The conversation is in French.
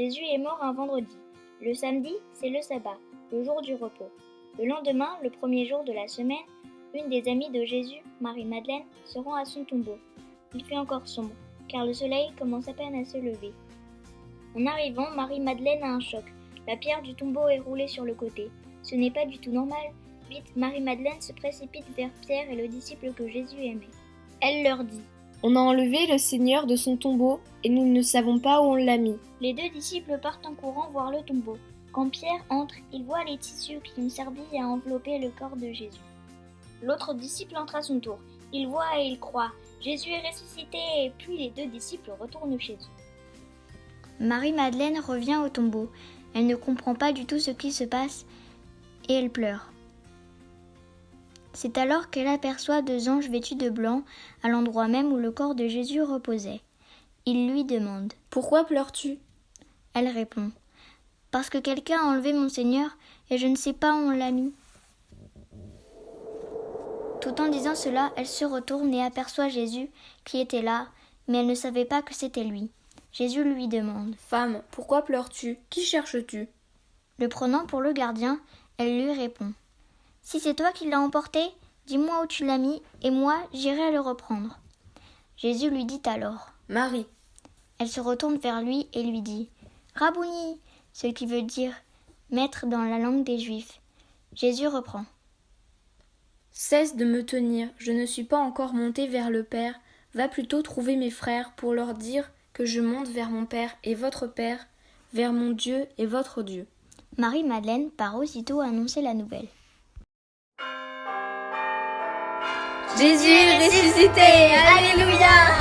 Jésus est mort un vendredi. Le samedi, c'est le sabbat, le jour du repos. Le lendemain, le premier jour de la semaine, une des amies de Jésus, Marie-Madeleine, se rend à son tombeau. Il fait encore sombre, car le soleil commence à peine à se lever. En arrivant, Marie-Madeleine a un choc. La pierre du tombeau est roulée sur le côté. Ce n'est pas du tout normal. Vite, Marie-Madeleine se précipite vers Pierre et le disciple que Jésus aimait. Elle leur dit: On a enlevé le Seigneur de son tombeau et nous ne savons pas où on l'a mis. Les deux disciples partent en courant voir le tombeau. Quand Pierre entre, il voit les tissus qui ont servi à envelopper le corps de Jésus. L'autre disciple entre à son tour. Il voit et il croit. Jésus est ressuscité, puis les deux disciples retournent chez eux. Marie-Madeleine revient au tombeau. Elle ne comprend pas du tout ce qui se passe et elle pleure. C'est alors qu'elle aperçoit deux anges vêtus de blanc à l'endroit même où le corps de Jésus reposait. Ils lui demandent: Pourquoi pleures-tu ? Elle répond: Parce que quelqu'un a enlevé mon Seigneur et je ne sais pas où on l'a mis. Tout en disant cela, elle se retourne et aperçoit Jésus qui était là, mais elle ne savait pas que c'était lui. Jésus lui demande: Femme, pourquoi pleures-tu ? Qui cherches-tu ? Le prenant pour le gardien, elle lui répond: Si c'est toi qui l'as emporté, dis-moi où tu l'as mis, et moi j'irai le reprendre. Jésus lui dit alors: Marie. Elle se retourne vers lui et lui dit: Rabouni, ce qui veut dire maître dans la langue des Juifs. Jésus reprend: Cesse de me tenir, je ne suis pas encore monté vers le Père. Va plutôt trouver mes frères pour leur dire que je monte vers mon Père et votre Père, vers mon Dieu et votre Dieu. Marie-Madeleine part aussitôt annoncer la nouvelle. Jésus est ressuscité, alléluia!